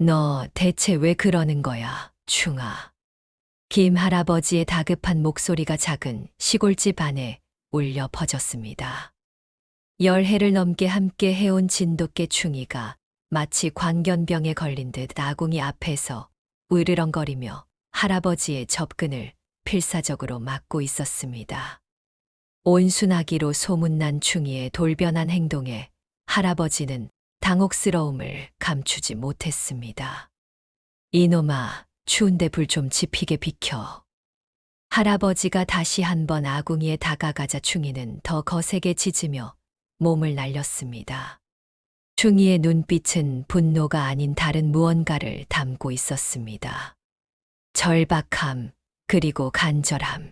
너 대체 왜 그러는 거야, 충아? 김 할아버지의 다급한 목소리가 작은 시골집 안에 울려 퍼졌습니다. 열해를 넘게 함께 해온 진돗개 충이가 마치 광견병에 걸린 듯 아궁이 앞에서 으르렁거리며 할아버지의 접근을 필사적으로 막고 있었습니다. 온순하기로 소문난 충이의 돌변한 행동에 할아버지는 당혹스러움을 감추지 못했습니다. 이놈아, 추운데 불 좀 지피게 비켜. 할아버지가 다시 한번 아궁이에 다가가자 충이는 더 거세게 짖으며 몸을 날렸습니다. 충이의 눈빛은 분노가 아닌 다른 무언가를 담고 있었습니다. 절박함, 그리고 간절함.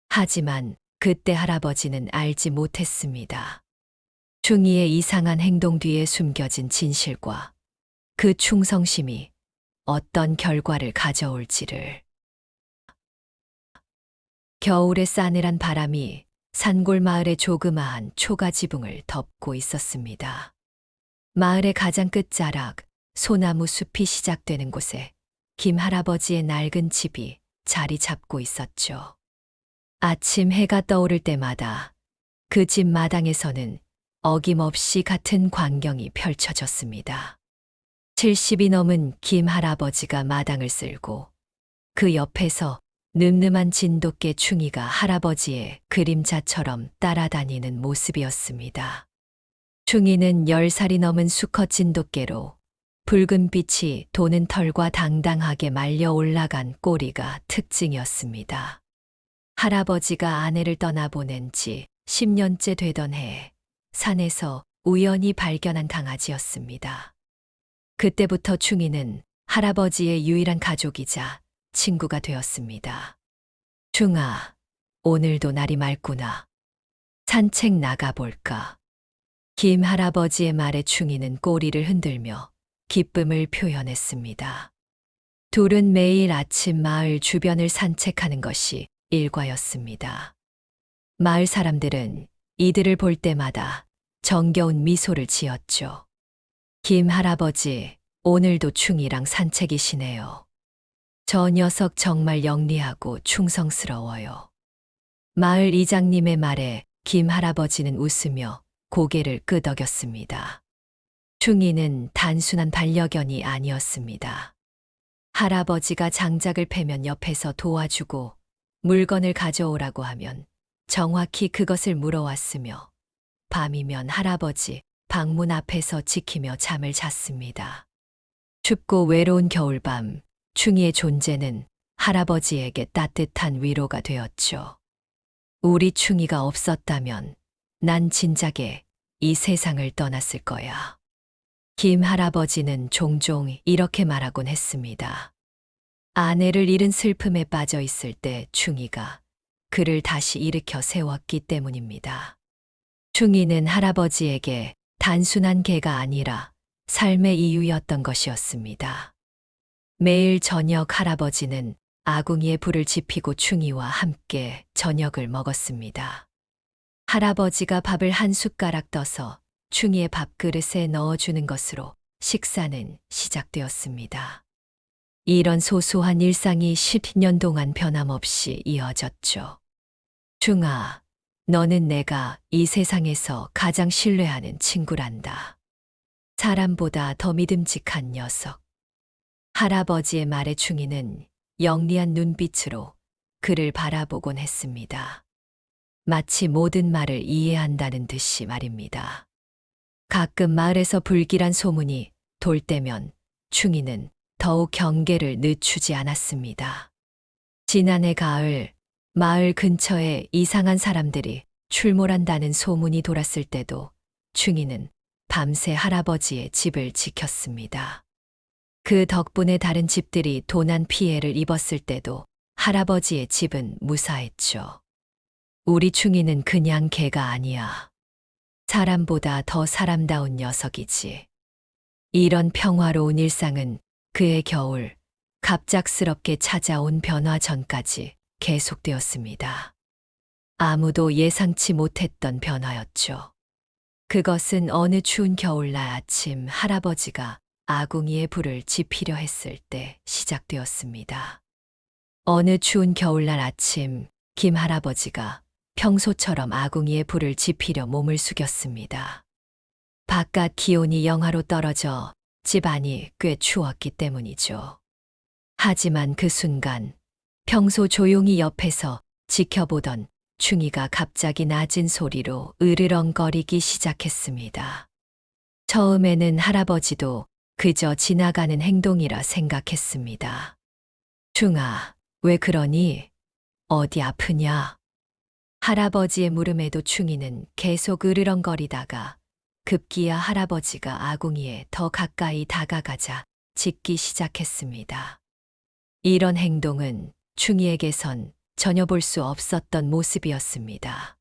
하지만 그때 할아버지는 알지 못했습니다. 충이의 이상한 행동 뒤에 숨겨진 진실과 그 충성심이 어떤 결과를 가져올지를. 겨울의 싸늘한 바람이 산골 마을의 조그마한 초가 지붕을 덮고 있었습니다. 마을의 가장 끝자락 소나무 숲이 시작되는 곳에 김 할아버지의 낡은 집이 자리 잡고 있었죠. 아침 해가 떠오를 때마다 그 집 마당에서는 어김없이 같은 광경이 펼쳐졌습니다. 70이 넘은 김 할아버지가 마당을 쓸고 그 옆에서 늠름한 진돗개 충이가 할아버지의 그림자처럼 따라다니는 모습이었습니다. 충이는 10살이 넘은 수컷 진돗개로 붉은 빛이 도는 털과 당당하게 말려 올라간 꼬리가 특징이었습니다. 할아버지가 아내를 떠나보낸 지 10년째 되던 해에 산에서 우연히 발견한 강아지였습니다. 그때부터 충이는 할아버지의 유일한 가족이자 친구가 되었습니다. 충아, 오늘도 날이 맑구나. 산책 나가볼까? 김 할아버지의 말에 충이는 꼬리를 흔들며 기쁨을 표현했습니다. 둘은 매일 아침 마을 주변을 산책하는 것이 일과였습니다. 마을 사람들은 이들을 볼 때마다 정겨운 미소를 지었죠. 김 할아버지, 오늘도 충이랑 산책이시네요. 저 녀석 정말 영리하고 충성스러워요. 마을 이장님의 말에 김 할아버지는 웃으며 고개를 끄덕였습니다. 충이는 단순한 반려견이 아니었습니다. 할아버지가 장작을 패면 옆에서 도와주고 물건을 가져오라고 하면 정확히 그것을 물어왔으며 밤이면 할아버지 방문 앞에서 지키며 잠을 잤습니다. 춥고 외로운 겨울밤, 충이의 존재는 할아버지에게 따뜻한 위로가 되었죠. 우리 충이가 없었다면 난 진작에 이 세상을 떠났을 거야. 김 할아버지는 종종 이렇게 말하곤 했습니다. 아내를 잃은 슬픔에 빠져 있을 때 충이가 그를 다시 일으켜 세웠기 때문입니다. 충이는 할아버지에게 단순한 개가 아니라 삶의 이유였던 것이었습니다. 매일 저녁 할아버지는 아궁이에 불을 지피고 충이와 함께 저녁을 먹었습니다. 할아버지가 밥을 한 숟가락 떠서 충이의 밥그릇에 넣어주는 것으로 식사는 시작되었습니다. 이런 소소한 일상이 10년 동안 변함없이 이어졌죠. 충아, 너는 내가 이 세상에서 가장 신뢰하는 친구란다. 사람보다 더 믿음직한 녀석. 할아버지의 말에 충이는 영리한 눈빛으로 그를 바라보곤 했습니다. 마치 모든 말을 이해한다는 듯이 말입니다. 가끔 마을에서 불길한 소문이 돌 때면 충이는 더욱 경계를 늦추지 않았습니다. 지난해 가을, 마을 근처에 이상한 사람들이 출몰한다는 소문이 돌았을 때도 충이는 밤새 할아버지의 집을 지켰습니다. 그 덕분에 다른 집들이 도난 피해를 입었을 때도 할아버지의 집은 무사했죠. 우리 충이는 그냥 개가 아니야. 사람보다 더 사람다운 녀석이지. 이런 평화로운 일상은 그의 겨울, 갑작스럽게 찾아온 변화 전까지 계속되었습니다. 아무도 예상치 못했던 변화였죠. 그것은 어느 추운 겨울날 아침 할아버지가 아궁이에 불을 지피려 했을 때 시작되었습니다. 어느 추운 겨울날 아침, 김 할아버지가 평소처럼 아궁이에 불을 지피려 몸을 숙였습니다. 바깥 기온이 영하로 떨어져 집안이 꽤 추웠기 때문이죠. 하지만 그 순간 평소 조용히 옆에서 지켜보던 충이가 갑자기 낮은 소리로 으르렁거리기 시작했습니다. 처음에는 할아버지도 그저 지나가는 행동이라 생각했습니다. 충아, 왜 그러니? 어디 아프냐? 할아버지의 물음에도 충이는 계속 으르렁거리다가 급기야 할아버지가 아궁이에 더 가까이 다가가자 짖기 시작했습니다. 이런 행동은 충이에게선 전혀 볼 수 없었던 모습이었습니다.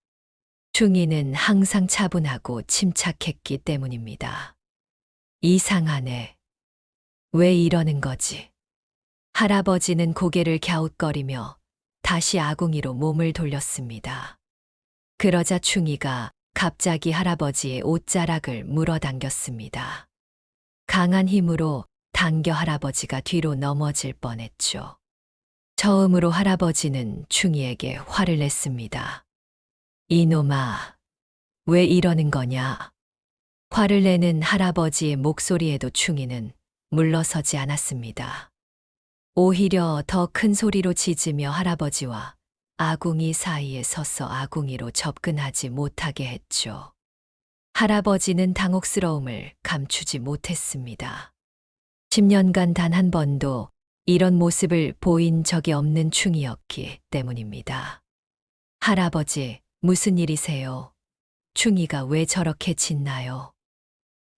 충이는 항상 차분하고 침착했기 때문입니다. 이상하네. 왜 이러는 거지? 할아버지는 고개를 갸웃거리며 다시 아궁이로 몸을 돌렸습니다. 그러자 충이가 갑자기 할아버지의 옷자락을 물어당겼습니다. 강한 힘으로 당겨 할아버지가 뒤로 넘어질 뻔했죠. 처음으로 할아버지는 충이에게 화를 냈습니다. 이놈아, 왜 이러는 거냐? 화를 내는 할아버지의 목소리에도 충이는 물러서지 않았습니다. 오히려 더 큰 소리로 짖으며 할아버지와 아궁이 사이에 서서 아궁이로 접근하지 못하게 했죠. 할아버지는 당혹스러움을 감추지 못했습니다. 10년간 단 한 번도 이런 모습을 보인 적이 없는 충이었기 때문입니다. 할아버지, 무슨 일이세요? 충이가 왜 저렇게 짖나요?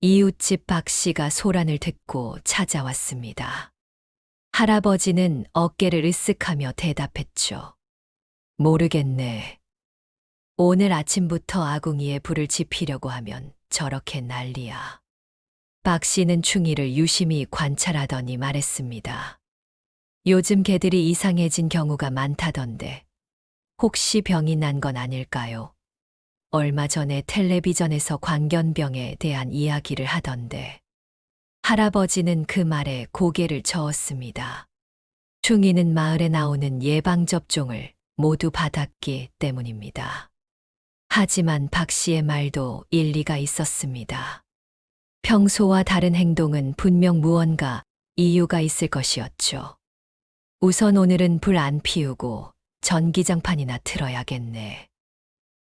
이웃집 박 씨가 소란을 듣고 찾아왔습니다. 할아버지는 어깨를 으쓱하며 대답했죠. 모르겠네. 오늘 아침부터 아궁이에 불을 지피려고 하면 저렇게 난리야. 박 씨는 충이를 유심히 관찰하더니 말했습니다. 요즘 개들이 이상해진 경우가 많다던데 혹시 병이 난 건 아닐까요? 얼마 전에 텔레비전에서 광견병에 대한 이야기를 하던데. 할아버지는 그 말에 고개를 저었습니다. 충이는 마을에 나오는 예방접종을 모두 받았기 때문입니다. 하지만 박 씨의 말도 일리가 있었습니다. 평소와 다른 행동은 분명 무언가 이유가 있을 것이었죠. 우선 오늘은 불 안 피우고 전기장판이나 틀어야겠네.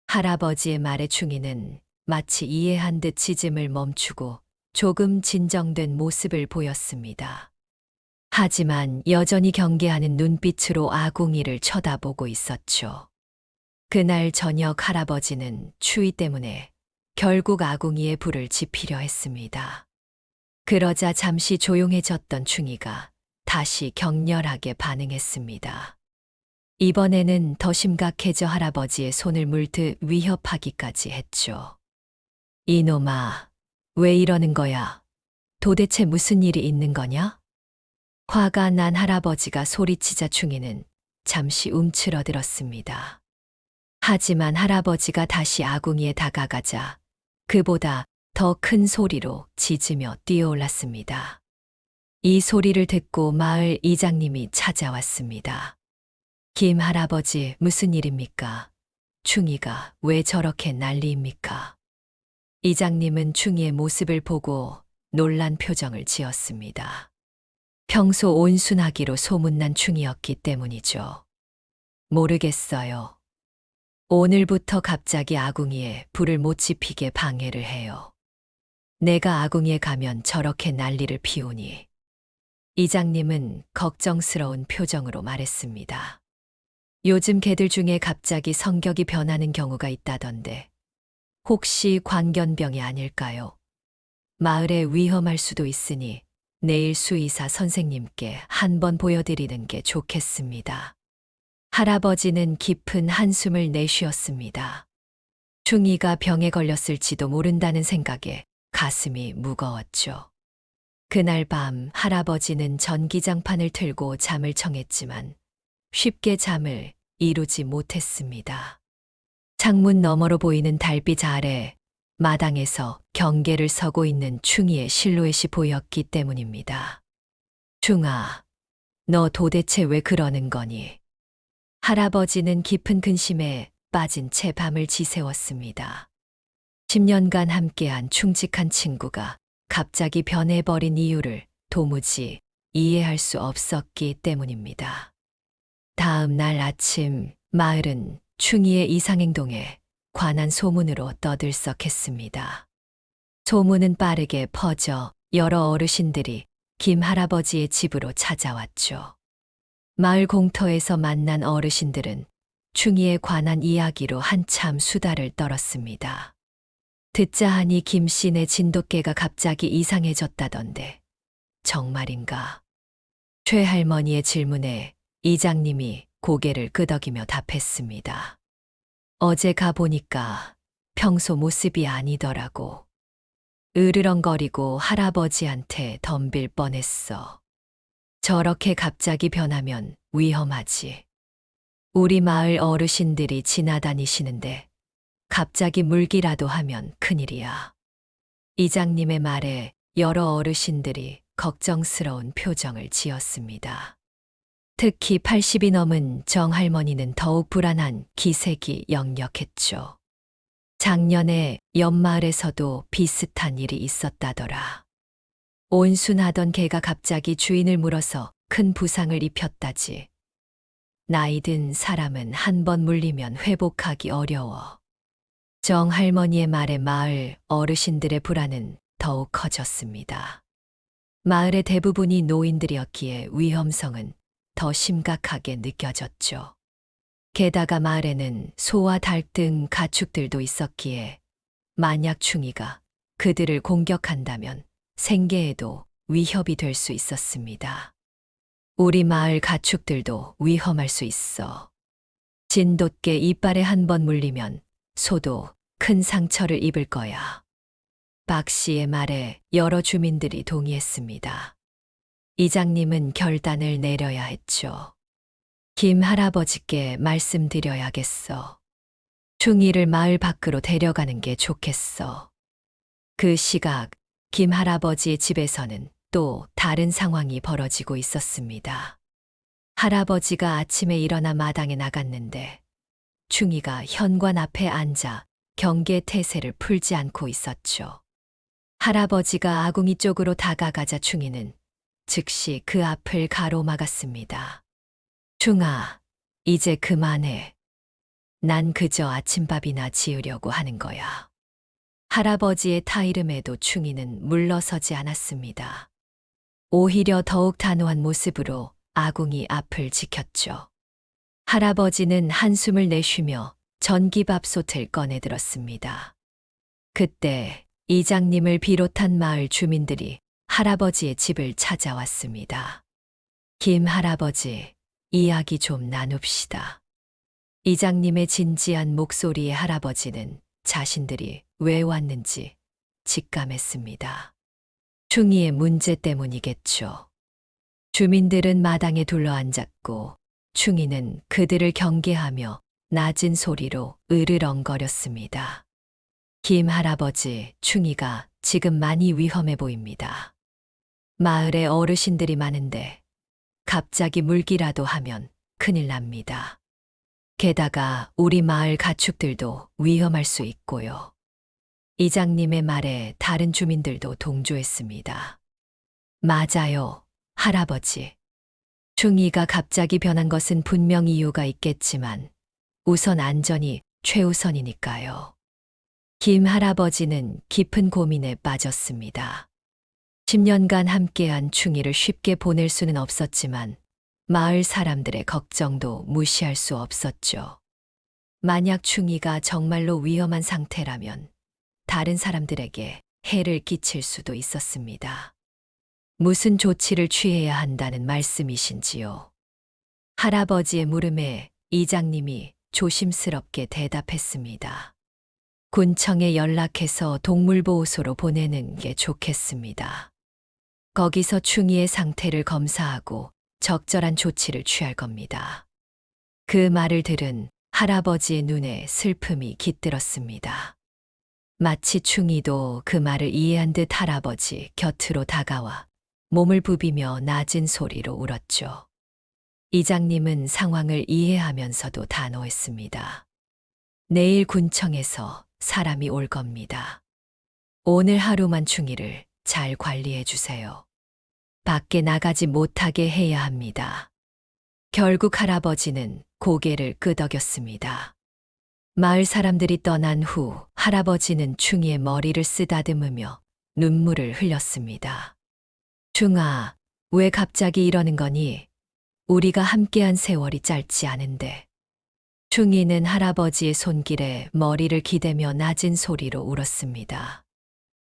할아버지의 말에 충이는 마치 이해한 듯 짖음을 멈추고 조금 진정된 모습을 보였습니다. 하지만 여전히 경계하는 눈빛으로 아궁이를 쳐다보고 있었죠. 그날 저녁 할아버지는 추위 때문에 결국 아궁이에 불을 지피려 했습니다. 그러자 잠시 조용해졌던 충이가 다시 격렬하게 반응했습니다. 이번에는 더 심각해져 할아버지의 손을 물듯 위협하기까지 했죠. 이놈아, 왜 이러는 거야? 도대체 무슨 일이 있는 거냐? 화가 난 할아버지가 소리치자 충이는 잠시 움츠러들었습니다. 하지만 할아버지가 다시 아궁이에 다가가자 그보다 더 큰 소리로 짖으며 뛰어올랐습니다. 이 소리를 듣고 마을 이장님이 찾아왔습니다. 김 할아버지, 무슨 일입니까? 충이가 왜 저렇게 난리입니까? 이장님은 충이의 모습을 보고 놀란 표정을 지었습니다. 평소 온순하기로 소문난 충이었기 때문이죠. 모르겠어요. 오늘부터 갑자기 아궁이에 불을 못 지피게 방해를 해요. 내가 아궁이에 가면 저렇게 난리를 피우니. 이장님은 걱정스러운 표정으로 말했습니다. 요즘 개들 중에 갑자기 성격이 변하는 경우가 있다던데 혹시 광견병이 아닐까요? 마을에 위험할 수도 있으니 내일 수의사 선생님께 한번 보여드리는 게 좋겠습니다. 할아버지는 깊은 한숨을 내쉬었습니다. 충이가 병에 걸렸을지도 모른다는 생각에 가슴이 무거웠죠. 그날 밤 할아버지는 전기장판을 틀고 잠을 청했지만 쉽게 잠을 이루지 못했습니다. 창문 너머로 보이는 달빛 아래 마당에서 경계를 서고 있는 충이의 실루엣이 보였기 때문입니다. 충아, 너 도대체 왜 그러는 거니? 할아버지는 깊은 근심에 빠진 채 밤을 지새웠습니다. 10년간 함께한 충직한 친구가 갑자기 변해버린 이유를 도무지 이해할 수 없었기 때문입니다. 다음 날 아침, 마을은 충이의 이상행동에 관한 소문으로 떠들썩했습니다. 소문은 빠르게 퍼져 여러 어르신들이 김 할아버지의 집으로 찾아왔죠. 마을 공터에서 만난 어르신들은 충이에 관한 이야기로 한참 수다를 떨었습니다. 듣자 하니 김 씨네 진돗개가 갑자기 이상해졌다던데 정말인가? 최 할머니의 질문에 이장님이 고개를 끄덕이며 답했습니다. 어제 가보니까 평소 모습이 아니더라고. 으르렁거리고 할아버지한테 덤빌 뻔했어. 저렇게 갑자기 변하면 위험하지. 우리 마을 어르신들이 지나다니시는데 갑자기 물기라도 하면 큰일이야. 이장님의 말에 여러 어르신들이 걱정스러운 표정을 지었습니다. 특히 80이 넘은 정할머니는 더욱 불안한 기색이 역력했죠. 작년에 옆마을에서도 비슷한 일이 있었다더라. 온순하던 개가 갑자기 주인을 물어서 큰 부상을 입혔다지. 나이 든 사람은 한 번 물리면 회복하기 어려워. 정할머니의 말에 마을 어르신들의 불안은 더욱 커졌습니다. 마을의 대부분이 노인들이었기에 위험성은 더 심각하게 느껴졌죠. 게다가 마을에는 소와 닭 등 가축들도 있었기에 만약 충이가 그들을 공격한다면 생계에도 위협이 될 수 있었습니다. 우리 마을 가축들도 위험할 수 있어. 진돗개 이빨에 한 번 물리면 소도 큰 상처를 입을 거야. 박 씨의 말에 여러 주민들이 동의했습니다. 이장님은 결단을 내려야 했죠. 김 할아버지께 말씀드려야겠어. 충이를 마을 밖으로 데려가는 게 좋겠어. 그 시각 김 할아버지의 집에서는 또 다른 상황이 벌어지고 있었습니다. 할아버지가 아침에 일어나 마당에 나갔는데 충이가 현관 앞에 앉아 경계 태세를 풀지 않고 있었죠. 할아버지가 아궁이 쪽으로 다가가자 충이는 즉시 그 앞을 가로막았습니다. 충아, 이제 그만해. 난 그저 아침밥이나 지으려고 하는 거야. 할아버지의 타이름에도 충이는 물러서지 않았습니다. 오히려 더욱 단호한 모습으로 아궁이 앞을 지켰죠. 할아버지는 한숨을 내쉬며 전기밥솥을 꺼내 들었습니다. 그때 이장님을 비롯한 마을 주민들이 할아버지의 집을 찾아왔습니다. 김 할아버지, 이야기 좀 나눕시다. 이장님의 진지한 목소리에 할아버지는 자신들이 왜 왔는지 직감했습니다. 충이의 문제 때문이겠죠. 주민들은 마당에 둘러앉았고 충이는 그들을 경계하며 낮은 소리로 으르렁거렸습니다. 김 할아버지, 충이가 지금 많이 위험해 보입니다. 마을에 어르신들이 많은데 갑자기 물기라도 하면 큰일 납니다. 게다가 우리 마을 가축들도 위험할 수 있고요. 이장님의 말에 다른 주민들도 동조했습니다. 맞아요, 할아버지. 충이가 갑자기 변한 것은 분명 이유가 있겠지만 우선 안전이 최우선이니까요. 김 할아버지는 깊은 고민에 빠졌습니다. 10년간 함께한 충이를 쉽게 보낼 수는 없었지만 마을 사람들의 걱정도 무시할 수 없었죠. 만약 충이가 정말로 위험한 상태라면 다른 사람들에게 해를 끼칠 수도 있었습니다. 무슨 조치를 취해야 한다는 말씀이신지요? 할아버지의 물음에 이장님이 조심스럽게 대답했습니다. 군청에 연락해서 동물보호소로 보내는 게 좋겠습니다. 거기서 충이의 상태를 검사하고 적절한 조치를 취할 겁니다. 그 말을 들은 할아버지의 눈에 슬픔이 깃들었습니다. 마치 충이도 그 말을 이해한 듯 할아버지 곁으로 다가와 몸을 부비며 낮은 소리로 울었죠. 이장님은 상황을 이해하면서도 단호했습니다. 내일 군청에서 사람이 올 겁니다. 오늘 하루만 충이를 잘 관리해 주세요. 밖에 나가지 못하게 해야 합니다. 결국 할아버지는 고개를 끄덕였습니다. 마을 사람들이 떠난 후 할아버지는 충이의 머리를 쓰다듬으며 눈물을 흘렸습니다. 충아, 왜 갑자기 이러는 거니? 우리가 함께한 세월이 짧지 않은데. 충이는 할아버지의 손길에 머리를 기대며 낮은 소리로 울었습니다.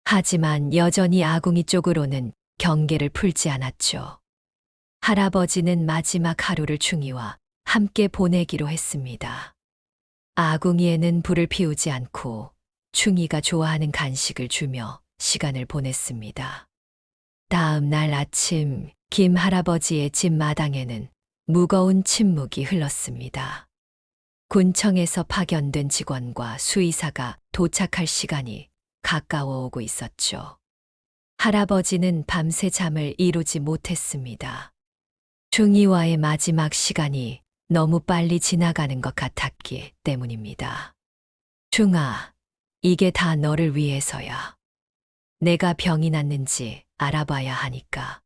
하지만 여전히 아궁이 쪽으로는 경계를 풀지 않았죠. 할아버지는 마지막 하루를 충이와 함께 보내기로 했습니다. 아궁이에는 불을 피우지 않고 충이가 좋아하는 간식을 주며 시간을 보냈습니다. 다음 날 아침 김 할아버지의 집 마당에는 무거운 침묵이 흘렀습니다. 군청에서 파견된 직원과 수의사가 도착할 시간이 가까워 오고 있었죠. 할아버지는 밤새 잠을 이루지 못했습니다. 충이와의 마지막 시간이 너무 빨리 지나가는 것 같았기 때문입니다. 충아, 이게 다 너를 위해서야. 내가 병이 났는지 알아봐야 하니까.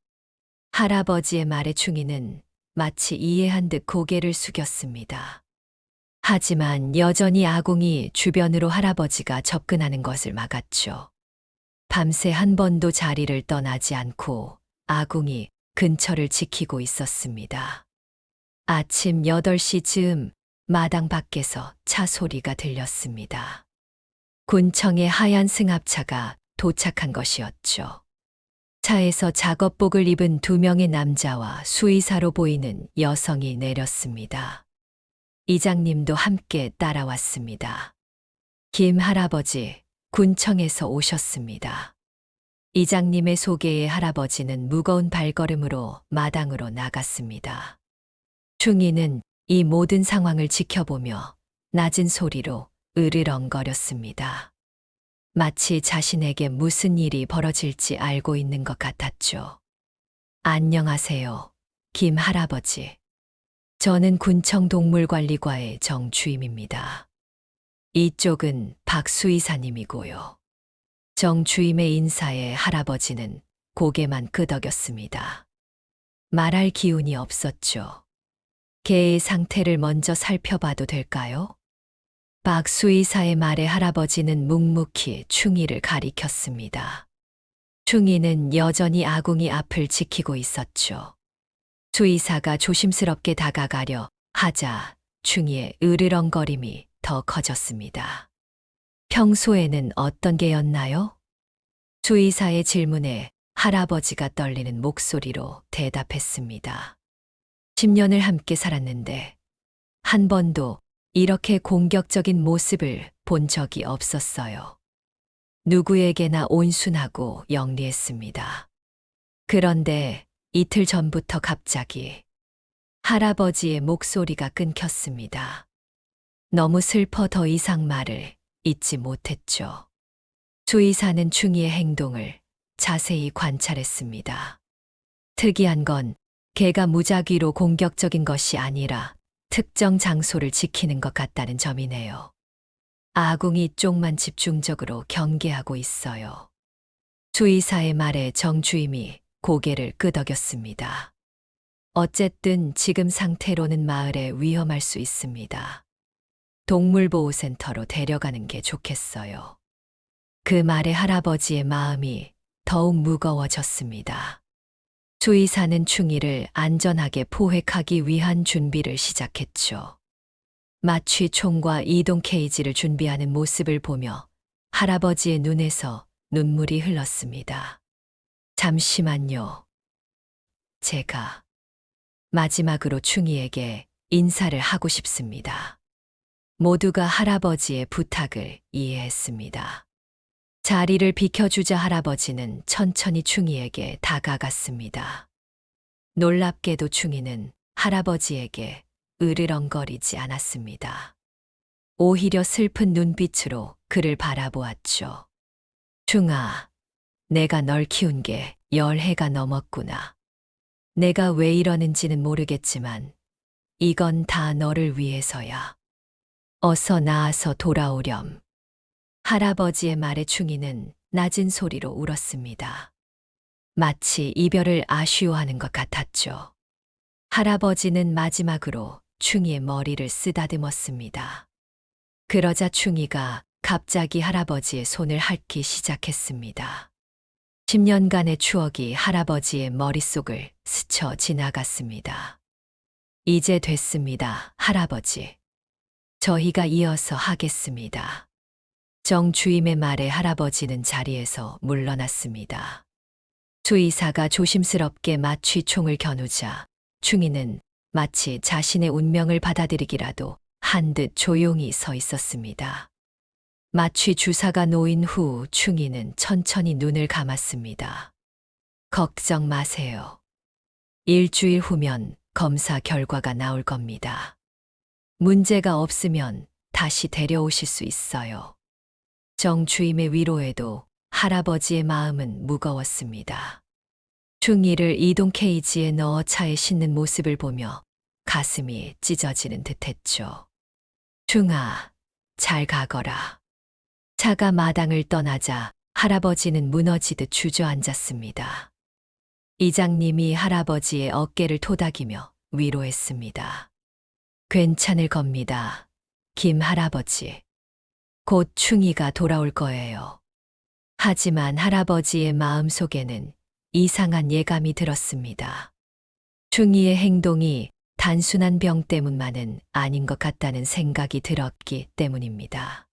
할아버지의 말에 충이는 마치 이해한 듯 고개를 숙였습니다. 하지만 여전히 아궁이 주변으로 할아버지가 접근하는 것을 막았죠. 밤새 한 번도 자리를 떠나지 않고 아궁이 근처를 지키고 있었습니다. 아침 8시 즈음 마당 밖에서 차 소리가 들렸습니다. 군청의 하얀 승합차가 도착한 것이었죠. 차에서 작업복을 입은 2명의 남자와 수의사로 보이는 여성이 내렸습니다. 이장님도 함께 따라왔습니다. 김 할아버지, 군청에서 오셨습니다. 이장님의 소개에 할아버지는 무거운 발걸음으로 마당으로 나갔습니다. 충이는 이 모든 상황을 지켜보며 낮은 소리로 으르렁거렸습니다. 마치 자신에게 무슨 일이 벌어질지 알고 있는 것 같았죠. 안녕하세요, 김 할아버지. 저는 군청 동물관리과의 정주임입니다. 이쪽은 박 수의사님이고요. 정주임의 인사에 할아버지는 고개만 끄덕였습니다. 말할 기운이 없었죠. 개의 상태를 먼저 살펴봐도 될까요? 박 수의사의 말에 할아버지는 묵묵히 충이를 가리켰습니다. 충이는 여전히 아궁이 앞을 지키고 있었죠. 수의사가 조심스럽게 다가가려 하자 충이의 으르렁거림이 더 커졌습니다. 평소에는 어떤 개였나요? 수의사의 질문에 할아버지가 떨리는 목소리로 대답했습니다. 10년을 함께 살았는데 한 번도 이렇게 공격적인 모습을 본 적이 없었어요. 누구에게나 온순하고 영리했습니다. 그런데 이틀 전부터 갑자기 할아버지의 목소리가 끊겼습니다. 너무 슬퍼 더 이상 말을 잇지 못했죠. 수의사는 충이의 행동을 자세히 관찰했습니다. 특이한 건 개가 무작위로 공격적인 것이 아니라 특정 장소를 지키는 것 같다는 점이네요. 아궁이 쪽만 집중적으로 경계하고 있어요. 수의사의 말에 정주임이 고개를 끄덕였습니다. 어쨌든 지금 상태로는 마을에 위험할 수 있습니다. 동물보호센터로 데려가는 게 좋겠어요. 그 말에 할아버지의 마음이 더욱 무거워졌습니다. 수의사는 충이를 안전하게 포획하기 위한 준비를 시작했죠. 마취 총과 이동 케이지를 준비하는 모습을 보며 할아버지의 눈에서 눈물이 흘렀습니다. 잠시만요. 제가 마지막으로 충이에게 인사를 하고 싶습니다. 모두가 할아버지의 부탁을 이해했습니다. 자리를 비켜주자 할아버지는 천천히 충이에게 다가갔습니다. 놀랍게도 충이는 할아버지에게 으르렁거리지 않았습니다. 오히려 슬픈 눈빛으로 그를 바라보았죠. 충아, 내가 널 키운 게 10해가 넘었구나. 내가 왜 이러는지는 모르겠지만 이건 다 너를 위해서야. 어서 나아서 돌아오렴. 할아버지의 말에 충이는 낮은 소리로 울었습니다. 마치 이별을 아쉬워하는 것 같았죠. 할아버지는 마지막으로 충이의 머리를 쓰다듬었습니다. 그러자 충이가 갑자기 할아버지의 손을 핥기 시작했습니다. 10년간의 추억이 할아버지의 머릿속을 스쳐 지나갔습니다. 이제 됐습니다, 할아버지. 저희가 이어서 하겠습니다. 정주임의 말에 할아버지는 자리에서 물러났습니다. 주의사가 조심스럽게 마취총을 겨누자 충이는 마치 자신의 운명을 받아들이기라도 한 듯 조용히 서 있었습니다. 마취 주사가 놓인 후 충이는 천천히 눈을 감았습니다. 걱정 마세요. 일주일 후면 검사 결과가 나올 겁니다. 문제가 없으면 다시 데려오실 수 있어요. 정주임의 위로에도 할아버지의 마음은 무거웠습니다. 충이를 이동 케이지에 넣어 차에 싣는 모습을 보며 가슴이 찢어지는 듯했죠. 충아, 잘 가거라. 차가 마당을 떠나자 할아버지는 무너지듯 주저앉았습니다. 이장님이 할아버지의 어깨를 토닥이며 위로했습니다. 괜찮을 겁니다, 김 할아버지. 곧 충이가 돌아올 거예요. 하지만 할아버지의 마음속에는 이상한 예감이 들었습니다. 충이의 행동이 단순한 병 때문만은 아닌 것 같다는 생각이 들었기 때문입니다.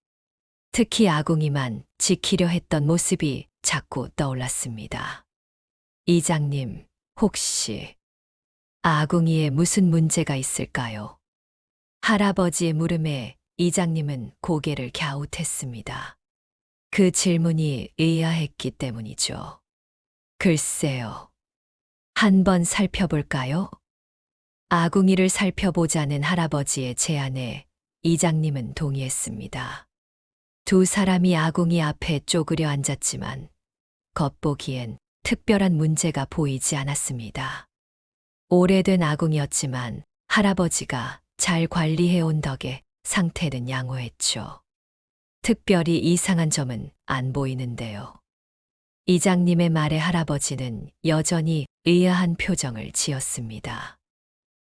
특히 아궁이만 지키려 했던 모습이 자꾸 떠올랐습니다. 이장님, 혹시 아궁이에 무슨 문제가 있을까요? 할아버지의 물음에 이장님은 고개를 갸웃했습니다. 그 질문이 의아했기 때문이죠. 글쎄요. 한번 살펴볼까요? 아궁이를 살펴보자는 할아버지의 제안에 이장님은 동의했습니다. 두 사람이 아궁이 앞에 쪼그려 앉았지만 겉보기엔 특별한 문제가 보이지 않았습니다. 오래된 아궁이였지만 할아버지가 잘 관리해온 덕에 상태는 양호했죠. 특별히 이상한 점은 안 보이는데요. 이장님의 말에 할아버지는 여전히 의아한 표정을 지었습니다.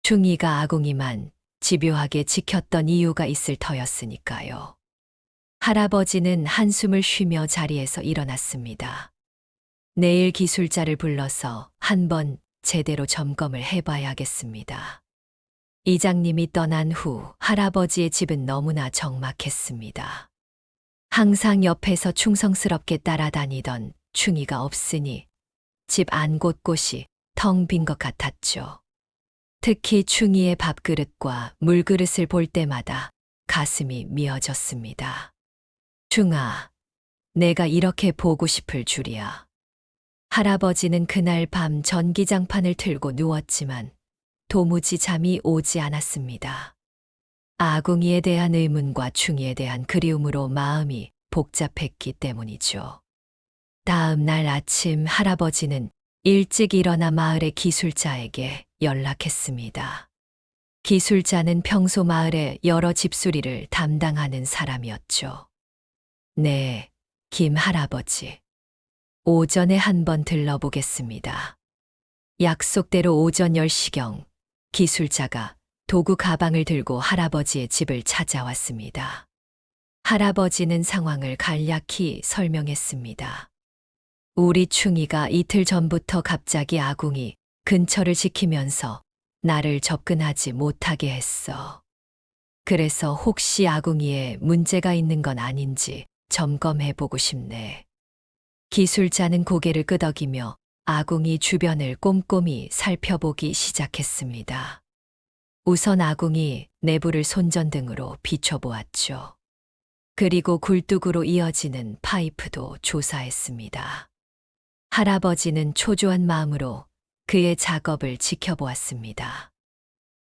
충이가 아궁이만 집요하게 지켰던 이유가 있을 터였으니까요. 할아버지는 한숨을 쉬며 자리에서 일어났습니다. 내일 기술자를 불러서 한번 제대로 점검을 해봐야겠습니다. 이장님이 떠난 후 할아버지의 집은 너무나 적막했습니다. 항상 옆에서 충성스럽게 따라다니던 충이가 없으니 집 안 곳곳이 텅 빈 것 같았죠. 특히 충이의 밥그릇과 물그릇을 볼 때마다 가슴이 미어졌습니다. 충아, 내가 이렇게 보고 싶을 줄이야. 할아버지는 그날 밤 전기장판을 틀고 누웠지만 도무지 잠이 오지 않았습니다. 아궁이에 대한 의문과 충이에 대한 그리움으로 마음이 복잡했기 때문이죠. 다음 날 아침 할아버지는 일찍 일어나 마을의 기술자에게 연락했습니다. 기술자는 평소 마을의 여러 집수리를 담당하는 사람이었죠. 네, 김 할아버지. 오전에 한번 들러보겠습니다. 약속대로 오전 10시경 기술자가 도구 가방을 들고 할아버지의 집을 찾아왔습니다. 할아버지는 상황을 간략히 설명했습니다. 우리 충이가 이틀 전부터 갑자기 아궁이 근처를 지키면서 나를 접근하지 못하게 했어. 그래서 혹시 아궁이에 문제가 있는 건 아닌지 점검해보고 싶네. 기술자는 고개를 끄덕이며 아궁이 주변을 꼼꼼히 살펴보기 시작했습니다. 우선 아궁이 내부를 손전등으로 비춰보았죠. 그리고 굴뚝으로 이어지는 파이프도 조사했습니다. 할아버지는 초조한 마음으로 그의 작업을 지켜보았습니다.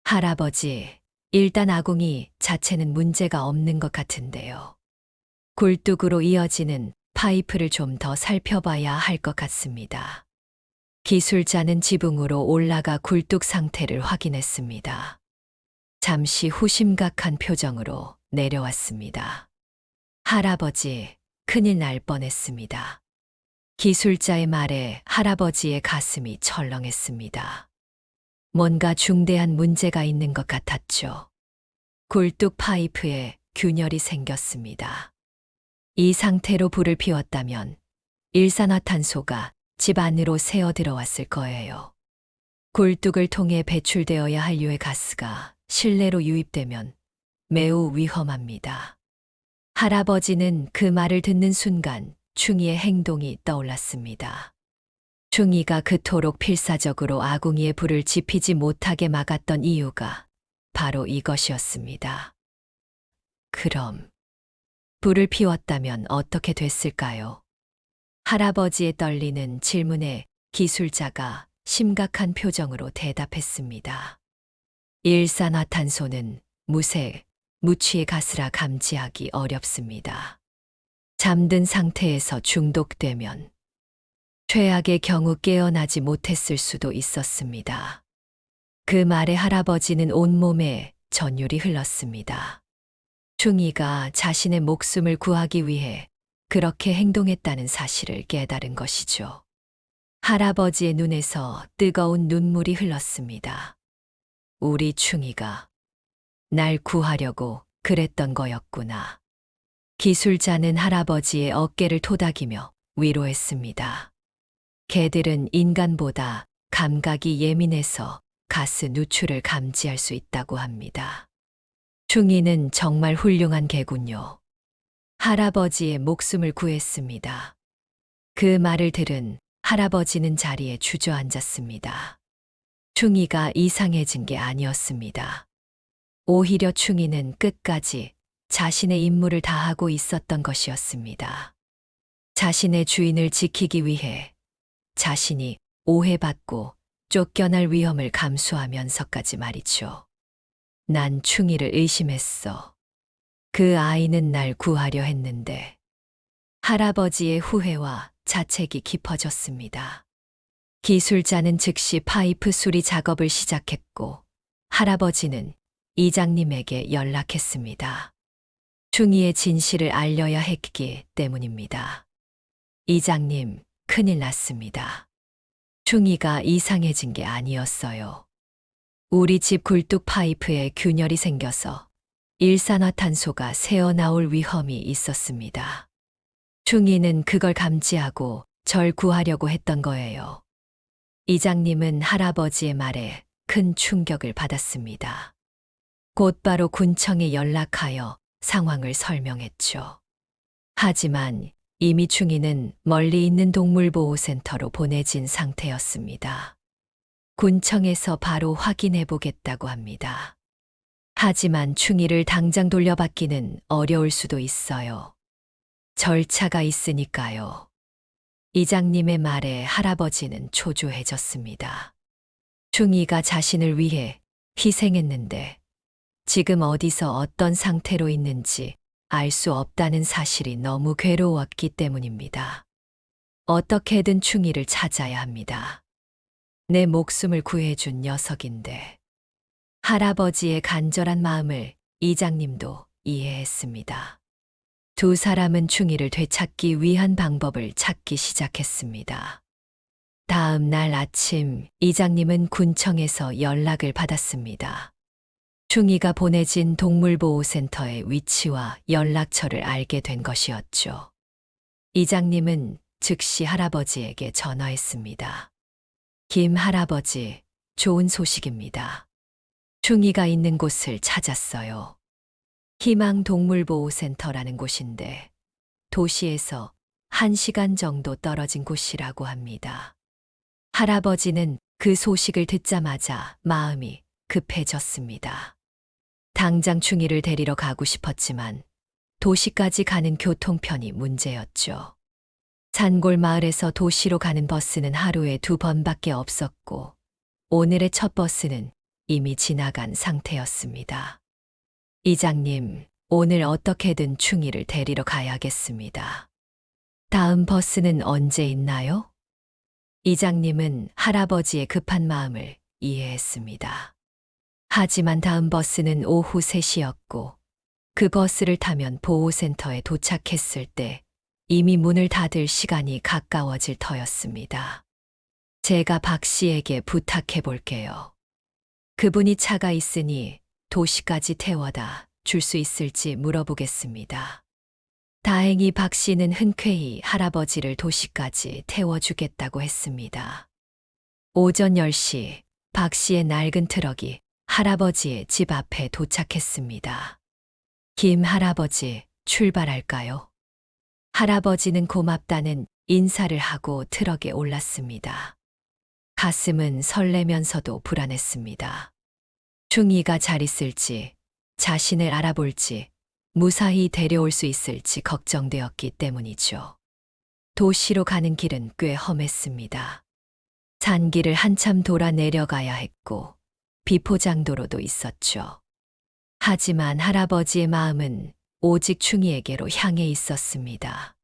할아버지, 일단 아궁이 자체는 문제가 없는 것 같은데요. 굴뚝으로 이어지는 파이프를 좀 더 살펴봐야 할 것 같습니다. 기술자는 지붕으로 올라가 굴뚝 상태를 확인했습니다. 잠시 후 심각한 표정으로 내려왔습니다. 할아버지, 큰일 날 뻔했습니다. 기술자의 말에 할아버지의 가슴이 철렁했습니다. 뭔가 중대한 문제가 있는 것 같았죠. 굴뚝 파이프에 균열이 생겼습니다. 이 상태로 불을 피웠다면 일산화탄소가 집 안으로 새어 들어왔을 거예요. 굴뚝을 통해 배출되어야 할 유해 가스가 실내로 유입되면 매우 위험합니다. 할아버지는 그 말을 듣는 순간 충이의 행동이 떠올랐습니다. 충이가 그토록 필사적으로 아궁이에 불을 지피지 못하게 막았던 이유가 바로 이것이었습니다. 그럼 불을 피웠다면 어떻게 됐을까요? 할아버지의 떨리는 질문에 기술자가 심각한 표정으로 대답했습니다. 일산화탄소는 무색, 무취의 가스라 감지하기 어렵습니다. 잠든 상태에서 중독되면 최악의 경우 깨어나지 못했을 수도 있었습니다. 그 말에 할아버지는 온몸에 전율이 흘렀습니다. 충이가 자신의 목숨을 구하기 위해 그렇게 행동했다는 사실을 깨달은 것이죠. 할아버지의 눈에서 뜨거운 눈물이 흘렀습니다. 우리 충이가 날 구하려고 그랬던 거였구나. 기술자는 할아버지의 어깨를 토닥이며 위로했습니다. 개들은 인간보다 감각이 예민해서 가스 누출을 감지할 수 있다고 합니다. 충이는 정말 훌륭한 개군요. 할아버지의 목숨을 구했습니다. 그 말을 들은 할아버지는 자리에 주저앉았습니다. 충이가 이상해진 게 아니었습니다. 오히려 충이는 끝까지 자신의 임무를 다하고 있었던 것이었습니다. 자신의 주인을 지키기 위해 자신이 오해받고 쫓겨날 위험을 감수하면서까지 말이죠. 난 충이를 의심했어. 그 아이는 날 구하려 했는데. 할아버지의 후회와 자책이 깊어졌습니다. 기술자는 즉시 파이프 수리 작업을 시작했고 할아버지는 이장님에게 연락했습니다. 충이의 진실을 알려야 했기 때문입니다. 이장님, 큰일 났습니다. 충이가 이상해진 게 아니었어요. 우리 집 굴뚝 파이프에 균열이 생겨서 일산화탄소가 새어나올 위험이 있었습니다. 충이는 그걸 감지하고 절 구하려고 했던 거예요. 이장님은 할아버지의 말에 큰 충격을 받았습니다. 곧바로 군청에 연락하여 상황을 설명했죠. 하지만 이미 충이는 멀리 있는 동물보호센터로 보내진 상태였습니다. 군청에서 바로 확인해 보겠다고 합니다. 하지만 충이를 당장 돌려받기는 어려울 수도 있어요. 절차가 있으니까요. 이장님의 말에 할아버지는 초조해졌습니다. 충이가 자신을 위해 희생했는데 지금 어디서 어떤 상태로 있는지 알 수 없다는 사실이 너무 괴로웠기 때문입니다. 어떻게든 충이를 찾아야 합니다. 내 목숨을 구해준 녀석인데. 할아버지의 간절한 마음을 이장님도 이해했습니다. 두 사람은 충이를 되찾기 위한 방법을 찾기 시작했습니다. 다음 날 아침 이장님은 군청에서 연락을 받았습니다. 충이가 보내진 동물보호센터의 위치와 연락처를 알게 된 것이었죠. 이장님은 즉시 할아버지에게 전화했습니다. 김 할아버지, 좋은 소식입니다. 충이가 있는 곳을 찾았어요. 희망동물보호센터라는 곳인데 도시에서 1시간 정도 떨어진 곳이라고 합니다. 할아버지는 그 소식을 듣자마자 마음이 급해졌습니다. 당장 충이를 데리러 가고 싶었지만 도시까지 가는 교통편이 문제였죠. 산골 마을에서 도시로 가는 버스는 하루에 2번밖에 없었고 오늘의 첫 버스는 이미 지나간 상태였습니다. 이장님, 오늘 어떻게든 충이를 데리러 가야겠습니다. 다음 버스는 언제 있나요? 이장님은 할아버지의 급한 마음을 이해했습니다. 하지만 다음 버스는 오후 3시였고 그 버스를 타면 보호센터에 도착했을 때 이미 문을 닫을 시간이 가까워질 터였습니다. 제가 박 씨에게 부탁해 볼게요. 그분이 차가 있으니 도시까지 태워다 줄 수 있을지 물어보겠습니다. 다행히 박 씨는 흔쾌히 할아버지를 도시까지 태워주겠다고 했습니다. 오전 10시 박 씨의 낡은 트럭이 할아버지의 집 앞에 도착했습니다. 김 할아버지, 출발할까요? 할아버지는 고맙다는 인사를 하고 트럭에 올랐습니다. 가슴은 설레면서도 불안했습니다. 충이가 잘 있을지, 자신을 알아볼지, 무사히 데려올 수 있을지 걱정되었기 때문이죠. 도시로 가는 길은 꽤 험했습니다. 산길을 한참 돌아 내려가야 했고, 비포장도로도 있었죠. 하지만 할아버지의 마음은 오직 충이에게로 향해 있었습니다.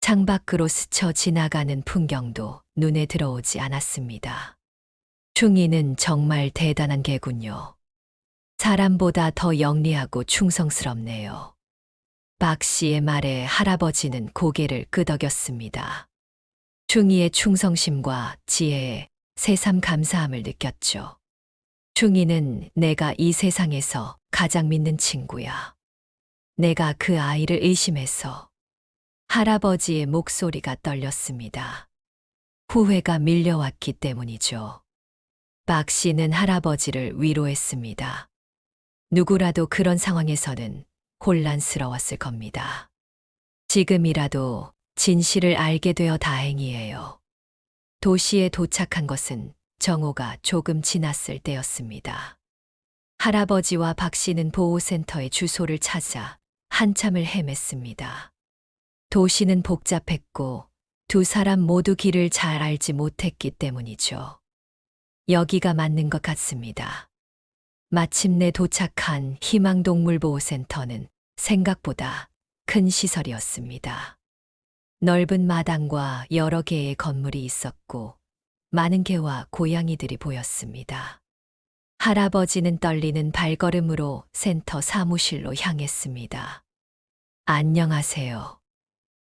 창밖으로 스쳐 지나가는 풍경도 눈에 들어오지 않았습니다. 충이는 정말 대단한 개군요. 사람보다 더 영리하고 충성스럽네요. 박 씨의 말에 할아버지는 고개를 끄덕였습니다. 충이의 충성심과 지혜에 새삼 감사함을 느꼈죠. 충이는 내가 이 세상에서 가장 믿는 친구야. 내가 그 아이를 의심해서. 할아버지의 목소리가 떨렸습니다. 후회가 밀려왔기 때문이죠. 박 씨는 할아버지를 위로했습니다. 누구라도 그런 상황에서는 혼란스러웠을 겁니다. 지금이라도 진실을 알게 되어 다행이에요. 도시에 도착한 것은 정오가 조금 지났을 때였습니다. 할아버지와 박 씨는 보호센터의 주소를 찾아 한참을 헤맸습니다. 도시는 복잡했고 두 사람 모두 길을 잘 알지 못했기 때문이죠. 여기가 맞는 것 같습니다. 마침내 도착한 희망동물보호센터는 생각보다 큰 시설이었습니다. 넓은 마당과 여러 개의 건물이 있었고 많은 개와 고양이들이 보였습니다. 할아버지는 떨리는 발걸음으로 센터 사무실로 향했습니다. 안녕하세요.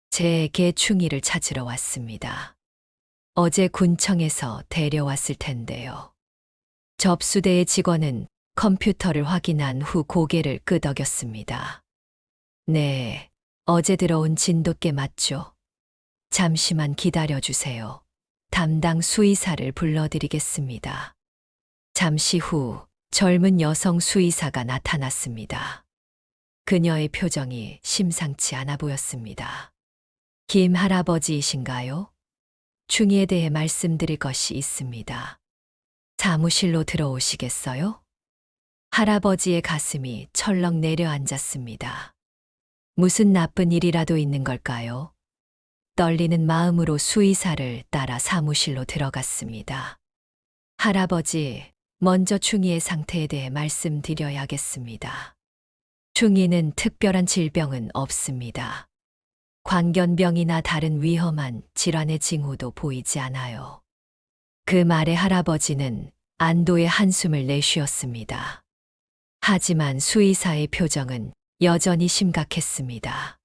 제 개 충이를 찾으러 왔습니다. 어제 군청에서 데려왔을 텐데요. 접수대의 직원은 컴퓨터를 확인한 후 고개를 끄덕였습니다. 네, 어제 들어온 진돗개 맞죠? 잠시만 기다려주세요. 담당 수의사를 불러드리겠습니다. 잠시 후 젊은 여성 수의사가 나타났습니다. 그녀의 표정이 심상치 않아 보였습니다. 김 할아버지이신가요? 충이에 대해 말씀드릴 것이 있습니다. 사무실로 들어오시겠어요? 할아버지의 가슴이 철렁 내려앉았습니다. 무슨 나쁜 일이라도 있는 걸까요? 떨리는 마음으로 수의사를 따라 사무실로 들어갔습니다. 할아버지, 먼저 충이의 상태에 대해 말씀드려야겠습니다. 충이는 특별한 질병은 없습니다. 광견병이나 다른 위험한 질환의 징후도 보이지 않아요. 그 말에 할아버지는 안도의 한숨을 내쉬었습니다. 하지만 수의사의 표정은 여전히 심각했습니다.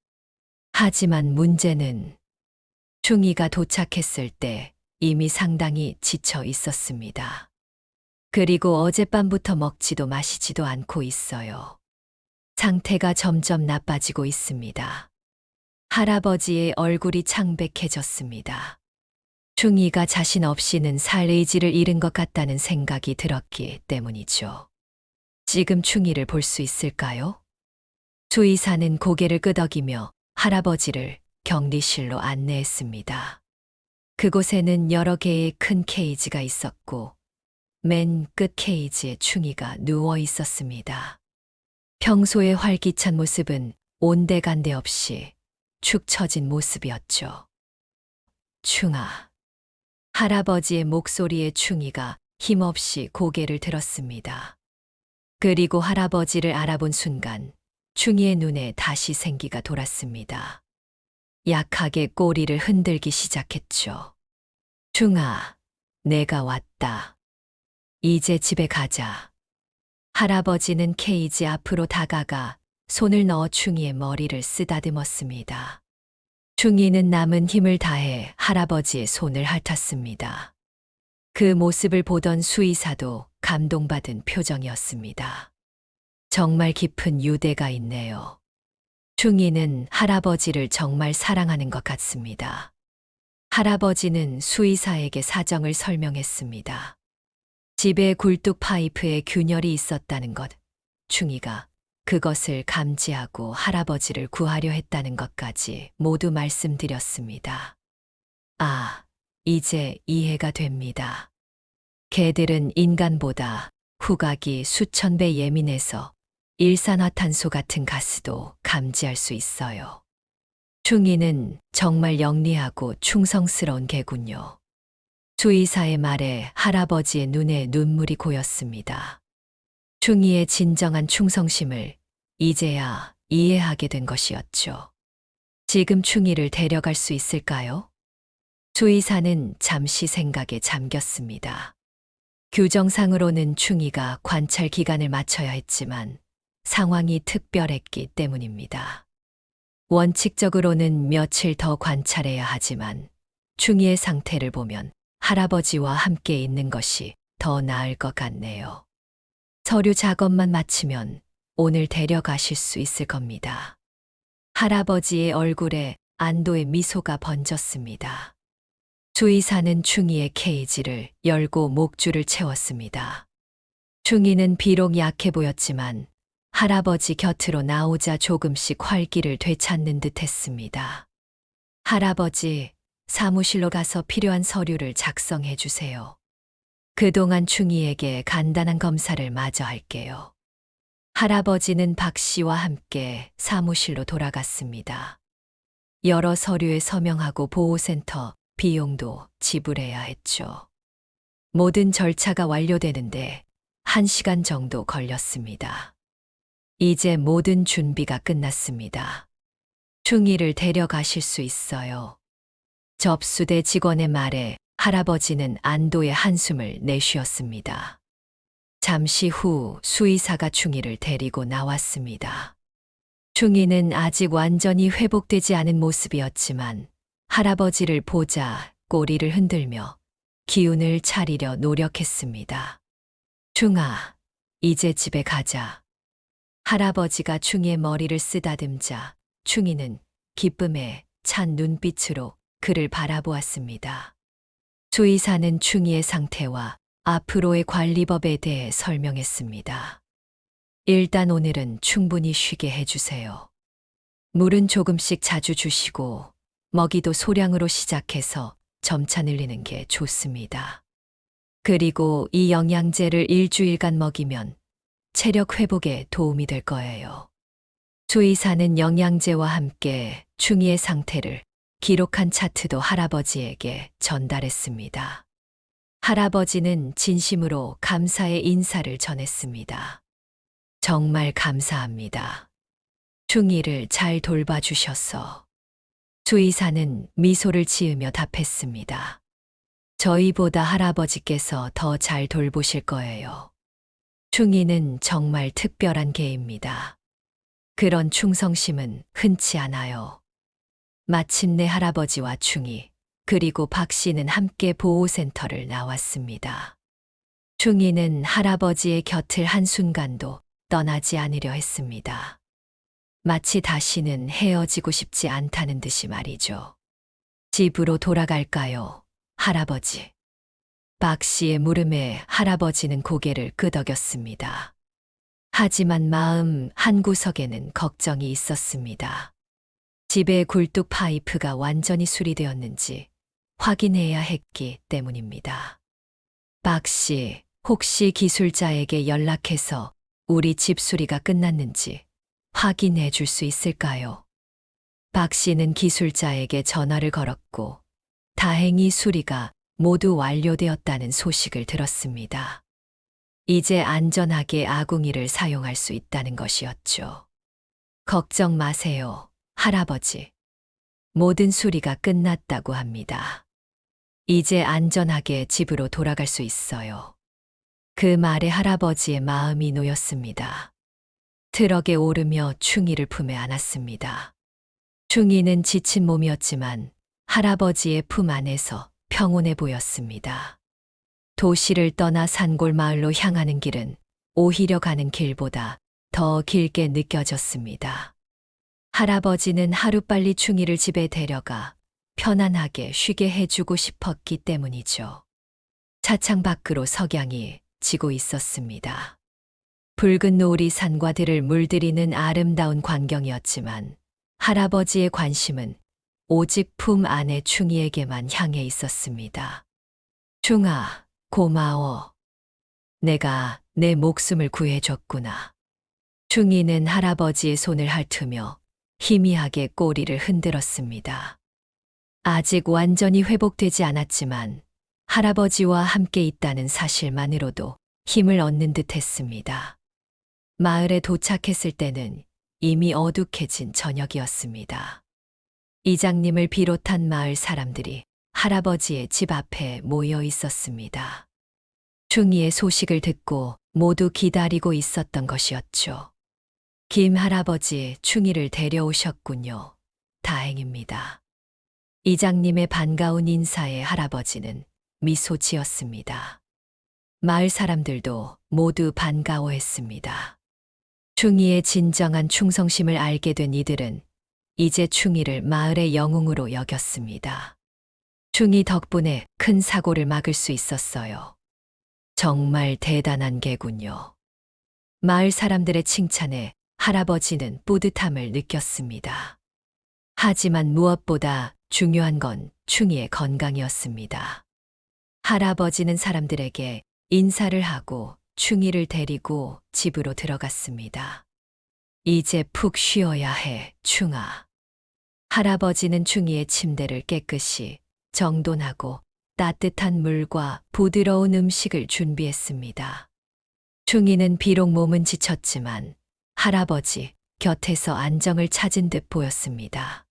하지만 문제는 충이가 도착했을 때 이미 상당히 지쳐 있었습니다. 그리고 어젯밤부터 먹지도 마시지도 않고 있어요. 상태가 점점 나빠지고 있습니다. 할아버지의 얼굴이 창백해졌습니다. 충이가 자신 없이는 살 의지를 잃은 것 같다는 생각이 들었기 때문이죠. 지금 충이를 볼 수 있을까요? 수의사는 고개를 끄덕이며 할아버지를 격리실로 안내했습니다. 그곳에는 여러 개의 큰 케이지가 있었고 맨 끝 케이지에 충이가 누워 있었습니다. 평소의 활기찬 모습은 온데간데 없이 축 처진 모습이었죠. 충아. 할아버지의 목소리에 충이가 힘없이 고개를 들었습니다. 그리고 할아버지를 알아본 순간 충이의 눈에 다시 생기가 돌았습니다. 약하게 꼬리를 흔들기 시작했죠. 충아, 내가 왔다. 이제 집에 가자. 할아버지는 케이지 앞으로 다가가 손을 넣어 충이의 머리를 쓰다듬었습니다. 충이는 남은 힘을 다해 할아버지의 손을 핥았습니다. 그 모습을 보던 수의사도 감동받은 표정이었습니다. 정말 깊은 유대가 있네요. 충이는 할아버지를 정말 사랑하는 것 같습니다. 할아버지는 수의사에게 사정을 설명했습니다. 집에 굴뚝 파이프에 균열이 있었다는 것, 충이가 그것을 감지하고 할아버지를 구하려 했다는 것까지 모두 말씀드렸습니다. 아, 이제 이해가 됩니다. 개들은 인간보다 후각이 수천 배 예민해서 일산화탄소 같은 가스도 감지할 수 있어요. 충이는 정말 영리하고 충성스러운 개군요. 수의사의 말에 할아버지의 눈에 눈물이 고였습니다. 충이의 진정한 충성심을 이제야 이해하게 된 것이었죠. 지금 충이를 데려갈 수 있을까요? 수의사는 잠시 생각에 잠겼습니다. 규정상으로는 충이가 관찰 기간을 맞춰야 했지만 상황이 특별했기 때문입니다. 원칙적으로는 며칠 더 관찰해야 하지만 충이의 상태를 보면 할아버지와 함께 있는 것이 더 나을 것 같네요. 서류 작업만 마치면 오늘 데려가실 수 있을 겁니다. 할아버지의 얼굴에 안도의 미소가 번졌습니다. 수의사는 충이의 케이지를 열고 목줄을 채웠습니다. 충이는 비록 약해 보였지만 할아버지 곁으로 나오자 조금씩 활기를 되찾는 듯 했습니다. 할아버지, 사무실로 가서 필요한 서류를 작성해 주세요. 그동안 충이에게 간단한 검사를 마저 할게요. 할아버지는 박 씨와 함께 사무실로 돌아갔습니다. 여러 서류에 서명하고 보호센터 비용도 지불해야 했죠. 모든 절차가 완료되는데 1시간 정도 걸렸습니다. 이제 모든 준비가 끝났습니다. 충이를 데려가실 수 있어요. 접수대 직원의 말에 할아버지는 안도의 한숨을 내쉬었습니다. 잠시 후 수의사가 충이를 데리고 나왔습니다. 충이는 아직 완전히 회복되지 않은 모습이었지만 할아버지를 보자 꼬리를 흔들며 기운을 차리려 노력했습니다. 충아, 이제 집에 가자. 할아버지가 충이의 머리를 쓰다듬자 충이는 기쁨에 찬 눈빛으로 그를 바라보았습니다. 수의사는 충이의 상태와 앞으로의 관리법에 대해 설명했습니다. 일단 오늘은 충분히 쉬게 해주세요. 물은 조금씩 자주 주시고 먹이도 소량으로 시작해서 점차 늘리는 게 좋습니다. 그리고 이 영양제를 일주일간 먹이면 체력 회복에 도움이 될 거예요. 수의사는 영양제와 함께 충이의 상태를 기록한 차트도 할아버지에게 전달했습니다. 할아버지는 진심으로 감사의 인사를 전했습니다. 정말 감사합니다. 충이를 잘 돌봐주셔서. 수의사는 미소를 지으며 답했습니다. 저희보다 할아버지께서 더 잘 돌보실 거예요. 충이는 정말 특별한 개입니다. 그런 충성심은 흔치 않아요. 마침내 할아버지와 충이 그리고 박 씨는 함께 보호센터를 나왔습니다. 충이는 할아버지의 곁을 한순간도 떠나지 않으려 했습니다. 마치 다시는 헤어지고 싶지 않다는 듯이 말이죠. 집으로 돌아갈까요, 할아버지? 박 씨의 물음에 할아버지는 고개를 끄덕였습니다. 하지만 마음 한구석에는 걱정이 있었습니다. 집의 굴뚝 파이프가 완전히 수리되었는지 확인해야 했기 때문입니다. 박 씨, 혹시 기술자에게 연락해서 우리 집 수리가 끝났는지 확인해 줄 수 있을까요? 박 씨는 기술자에게 전화를 걸었고 다행히 수리가 모두 완료되었다는 소식을 들었습니다. 이제 안전하게 아궁이를 사용할 수 있다는 것이었죠. 걱정 마세요, 할아버지. 모든 수리가 끝났다고 합니다. 이제 안전하게 집으로 돌아갈 수 있어요. 그 말에 할아버지의 마음이 놓였습니다. 트럭에 오르며 충이를 품에 안았습니다. 충이는 지친 몸이었지만 할아버지의 품 안에서 평온해 보였습니다. 도시를 떠나 산골 마을로 향하는 길은 오히려 가는 길보다 더 길게 느껴졌습니다. 할아버지는 하루빨리 충이를 집에 데려가 편안하게 쉬게 해주고 싶었기 때문이죠. 차창 밖으로 석양이 지고 있었습니다. 붉은 노을이 산과 들을 물들이는 아름다운 광경이었지만 할아버지의 관심은 오직 품 안의 충이에게만 향해 있었습니다. 충아, 고마워. 내가 내 목숨을 구해줬구나. 충이는 할아버지의 손을 핥으며 희미하게 꼬리를 흔들었습니다. 아직 완전히 회복되지 않았지만 할아버지와 함께 있다는 사실만으로도 힘을 얻는 듯 했습니다. 마을에 도착했을 때는 이미 어둑해진 저녁이었습니다. 이장님을 비롯한 마을 사람들이 할아버지의 집 앞에 모여 있었습니다. 충이의 소식을 듣고 모두 기다리고 있었던 것이었죠. 김 할아버지, 충이를 데려오셨군요. 다행입니다. 이장님의 반가운 인사에 할아버지는 미소 지었습니다. 마을 사람들도 모두 반가워했습니다. 충이의 진정한 충성심을 알게 된 이들은 이제 충이를 마을의 영웅으로 여겼습니다. 충이 덕분에 큰 사고를 막을 수 있었어요. 정말 대단한 개군요. 마을 사람들의 칭찬에 할아버지는 뿌듯함을 느꼈습니다. 하지만 무엇보다 중요한 건 충이의 건강이었습니다. 할아버지는 사람들에게 인사를 하고 충이를 데리고 집으로 들어갔습니다. 이제 푹 쉬어야 해, 충아. 할아버지는 충이의 침대를 깨끗이 정돈하고 따뜻한 물과 부드러운 음식을 준비했습니다. 충이는 비록 몸은 지쳤지만 할아버지 곁에서 안정을 찾은 듯 보였습니다.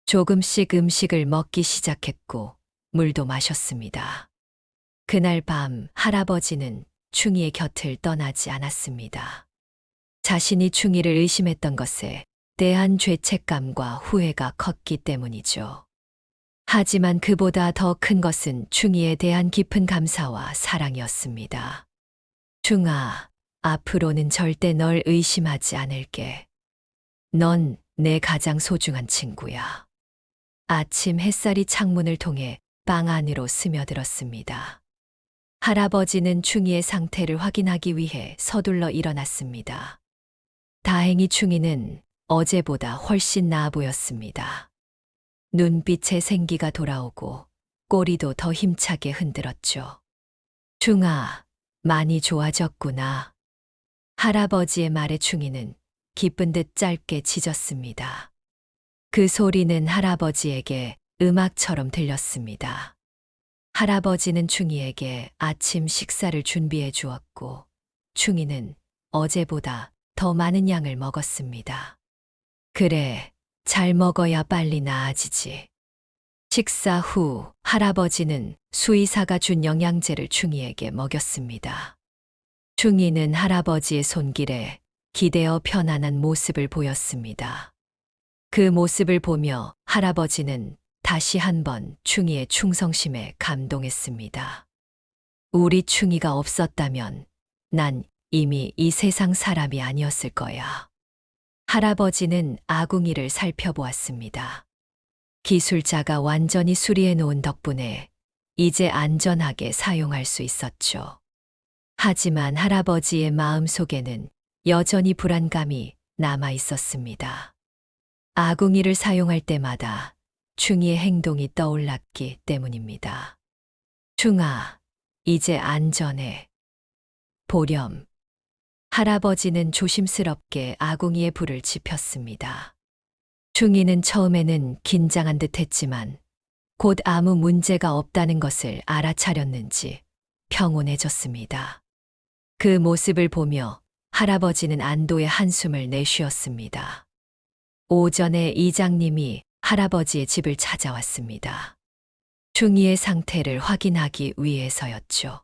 조금씩 음식을 먹기 시작했고 물도 마셨습니다. 그날 밤 할아버지는 충이의 곁을 떠나지 않았습니다. 자신이 충이를 의심했던 것에 대한 죄책감과 후회가 컸기 때문이죠. 하지만 그보다 더 큰 것은 충이에 대한 깊은 감사와 사랑이었습니다. 충아, 앞으로는 절대 널 의심하지 않을게. 넌 내 가장 소중한 친구야. 아침 햇살이 창문을 통해 방 안으로 스며들었습니다. 할아버지는 충이의 상태를 확인하기 위해 서둘러 일어났습니다. 다행히 충이는 어제보다 훨씬 나아 보였습니다. 눈빛에 생기가 돌아오고 꼬리도 더 힘차게 흔들었죠. 충아, 많이 좋아졌구나. 할아버지의 말에 충이는 기쁜 듯 짧게 짖었습니다. 그 소리는 할아버지에게 음악처럼 들렸습니다. 할아버지는 충이에게 아침 식사를 준비해 주었고 충이는 어제보다 더 많은 양을 먹었습니다. 그래, 잘 먹어야 빨리 나아지지. 식사 후 할아버지는 수의사가 준 영양제를 충이에게 먹였습니다. 충이는 할아버지의 손길에 기대어 편안한 모습을 보였습니다. 그 모습을 보며 할아버지는 다시 한번 충이의 충성심에 감동했습니다. 우리 충이가 없었다면 난 이미 이 세상 사람이 아니었을 거야. 할아버지는 아궁이를 살펴보았습니다. 기술자가 완전히 수리해 놓은 덕분에 이제 안전하게 사용할 수 있었죠. 하지만 할아버지의 마음 속에는 여전히 불안감이 남아 있었습니다. 아궁이를 사용할 때마다 충이의 행동이 떠올랐기 때문입니다. 충아, 이제 안전해. 보렴. 할아버지는 조심스럽게 아궁이에 불을 지폈습니다. 충이는 처음에는 긴장한 듯 했지만 곧 아무 문제가 없다는 것을 알아차렸는지 평온해졌습니다. 그 모습을 보며 할아버지는 안도의 한숨을 내쉬었습니다. 오전에 이장님이 할아버지의 집을 찾아왔습니다. 충이의 상태를 확인하기 위해서였죠.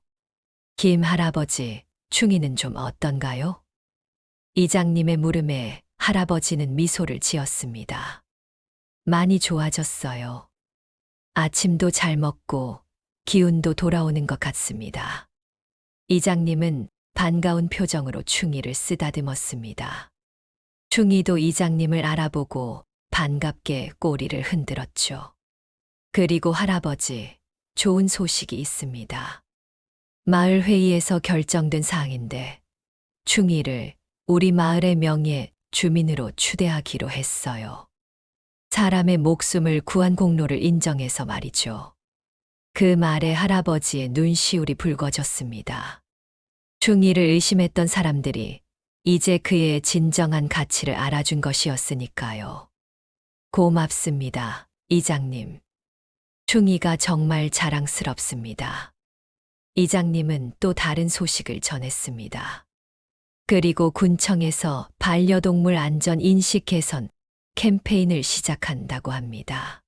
김 할아버지, 충이는 좀 어떤가요? 이장님의 물음에 할아버지는 미소를 지었습니다. 많이 좋아졌어요. 아침도 잘 먹고 기운도 돌아오는 것 같습니다. 이장님은 반가운 표정으로 충이를 쓰다듬었습니다. 충이도 이장님을 알아보고 반갑게 꼬리를 흔들었죠. 그리고 할아버지, 좋은 소식이 있습니다. 마을 회의에서 결정된 사항인데 충이를 우리 마을의 명예 주민으로 추대하기로 했어요. 사람의 목숨을 구한 공로를 인정해서 말이죠. 그 말에 할아버지의 눈시울이 붉어졌습니다. 충이를 의심했던 사람들이 이제 그의 진정한 가치를 알아준 것이었으니까요. 고맙습니다, 이장님. 충이가 정말 자랑스럽습니다. 이장님은 또 다른 소식을 전했습니다. 그리고 군청에서 반려동물 안전 인식 개선 캠페인을 시작한다고 합니다.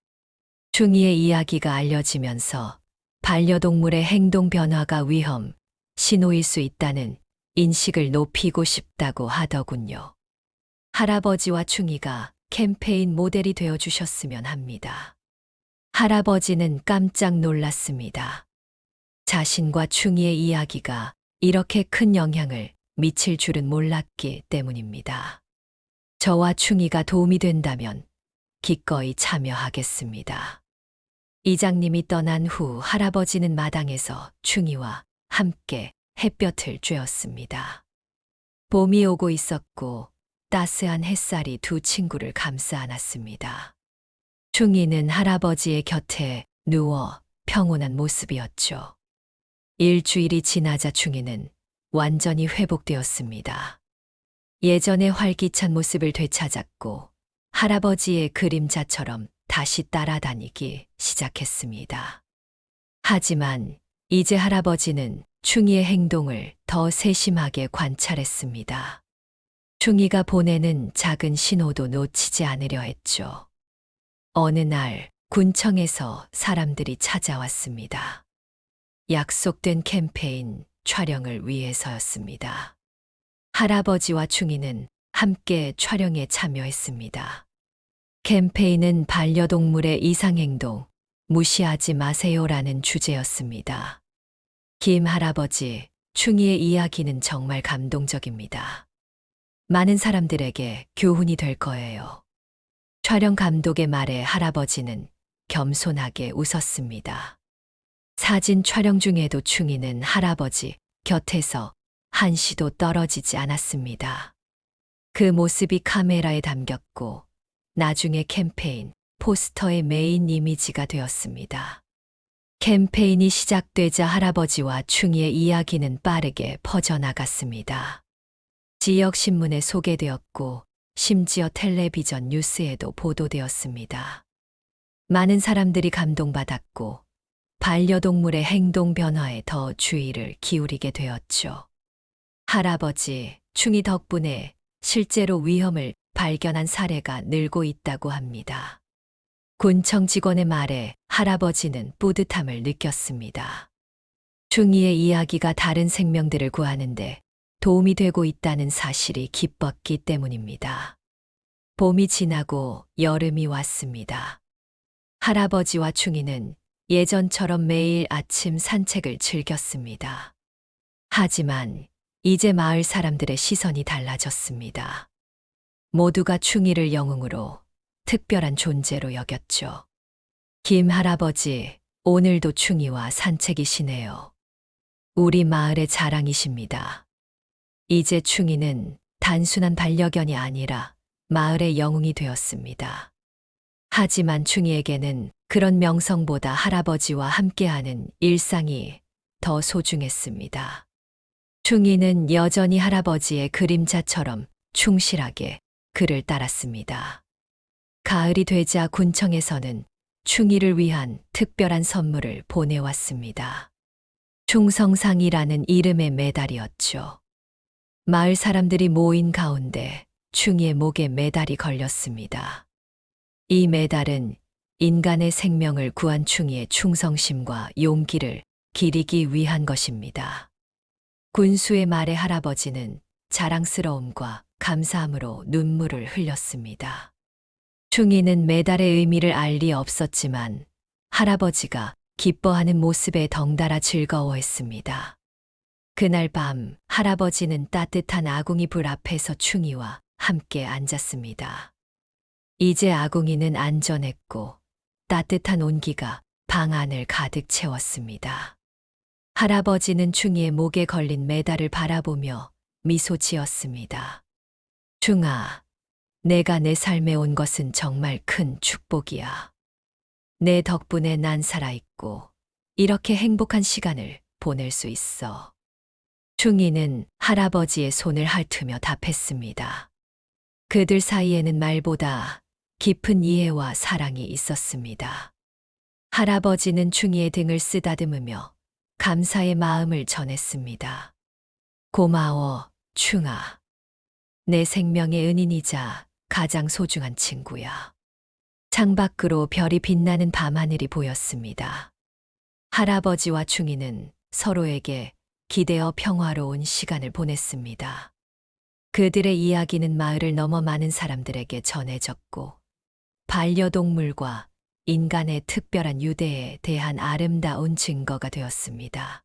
충이의 이야기가 알려지면서 반려동물의 행동 변화가 위험, 신호일 수 있다는 인식을 높이고 싶다고 하더군요. 할아버지와 충이가 캠페인 모델이 되어 주셨으면 합니다. 할아버지는 깜짝 놀랐습니다. 자신과 충이의 이야기가 이렇게 큰 영향을 미칠 줄은 몰랐기 때문입니다. 저와 충이가 도움이 된다면 기꺼이 참여하겠습니다. 이장님이 떠난 후 할아버지는 마당에서 충이와 함께 햇볕을 쬐었습니다. 봄이 오고 있었고 따스한 햇살이 두 친구를 감싸 안았습니다. 충이는 할아버지의 곁에 누워 평온한 모습이었죠. 일주일이 지나자 충이는 완전히 회복되었습니다. 예전의 활기찬 모습을 되찾았고 할아버지의 그림자처럼 다시 따라다니기 시작했습니다. 하지만 이제 할아버지는 충이의 행동을 더 세심하게 관찰했습니다. 충이가 보내는 작은 신호도 놓치지 않으려 했죠. 어느 날 군청에서 사람들이 찾아왔습니다. 약속된 캠페인 촬영을 위해서였습니다. 할아버지와 충이는 함께 촬영에 참여했습니다. 캠페인은 반려동물의 이상행동, 무시하지 마세요라는 주제였습니다. 김 할아버지, 충이의 이야기는 정말 감동적입니다. 많은 사람들에게 교훈이 될 거예요. 촬영 감독의 말에 할아버지는 겸손하게 웃었습니다. 사진 촬영 중에도 충이는 할아버지 곁에서 한시도 떨어지지 않았습니다. 그 모습이 카메라에 담겼고 나중에 캠페인 포스터의 메인 이미지가 되었습니다. 캠페인이 시작되자 할아버지와 충이의 이야기는 빠르게 퍼져나갔습니다. 지역 신문에 소개되었고 심지어 텔레비전 뉴스에도 보도되었습니다. 많은 사람들이 감동받았고 반려동물의 행동 변화에 더 주의를 기울이게 되었죠. 할아버지, 충이 덕분에 실제로 위험을 발견한 사례가 늘고 있다고 합니다. 군청 직원의 말에 할아버지는 뿌듯함을 느꼈습니다. 충이의 이야기가 다른 생명들을 구하는데 도움이 되고 있다는 사실이 기뻤기 때문입니다. 봄이 지나고 여름이 왔습니다. 할아버지와 충이는 예전처럼 매일 아침 산책을 즐겼습니다. 하지만 이제 마을 사람들의 시선이 달라졌습니다. 모두가 충이를 영웅으로 특별한 존재로 여겼죠. 김 할아버지, 오늘도 충이와 산책이시네요. 우리 마을의 자랑이십니다. 이제 충이는 단순한 반려견이 아니라 마을의 영웅이 되었습니다. 하지만 충이에게는 그런 명성보다 할아버지와 함께하는 일상이 더 소중했습니다. 충이는 여전히 할아버지의 그림자처럼 충실하게 그를 따랐습니다. 가을이 되자 군청에서는 충이를 위한 특별한 선물을 보내왔습니다. 충성상이라는 이름의 메달이었죠. 마을 사람들이 모인 가운데 충이의 목에 메달이 걸렸습니다. 이 메달은 인간의 생명을 구한 충이의 충성심과 용기를 기리기 위한 것입니다. 군수의 말에 할아버지는 자랑스러움과 감사함으로 눈물을 흘렸습니다. 충이는 메달의 의미를 알 리 없었지만 할아버지가 기뻐하는 모습에 덩달아 즐거워했습니다. 그날 밤 할아버지는 따뜻한 아궁이 불 앞에서 충이와 함께 앉았습니다. 이제 아궁이는 안전했고 따뜻한 온기가 방 안을 가득 채웠습니다. 할아버지는 충이의 목에 걸린 메달을 바라보며 미소 지었습니다. 충아, 내가 내 삶에 온 것은 정말 큰 축복이야. 내 덕분에 난 살아있고 이렇게 행복한 시간을 보낼 수 있어. 충이는 할아버지의 손을 핥으며 답했습니다. 그들 사이에는 말보다 깊은 이해와 사랑이 있었습니다. 할아버지는 충이의 등을 쓰다듬으며 감사의 마음을 전했습니다. 고마워, 충아. 내 생명의 은인이자 가장 소중한 친구야. 창밖으로 별이 빛나는 밤하늘이 보였습니다. 할아버지와 충이는 서로에게 기대어 평화로운 시간을 보냈습니다. 그들의 이야기는 마을을 넘어 많은 사람들에게 전해졌고, 반려동물과 인간의 특별한 유대에 대한 아름다운 증거가 되었습니다.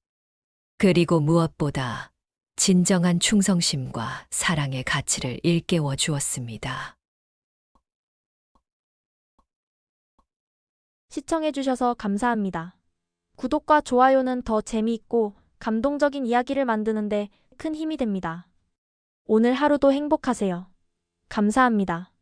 그리고 무엇보다 진정한 충성심과 사랑의 가치를 일깨워 주었습니다. 시청해주셔서 감사합니다. 구독과 좋아요는 더 재미있고 감동적인 이야기를 만드는데 큰 힘이 됩니다. 오늘 하루도 행복하세요. 감사합니다.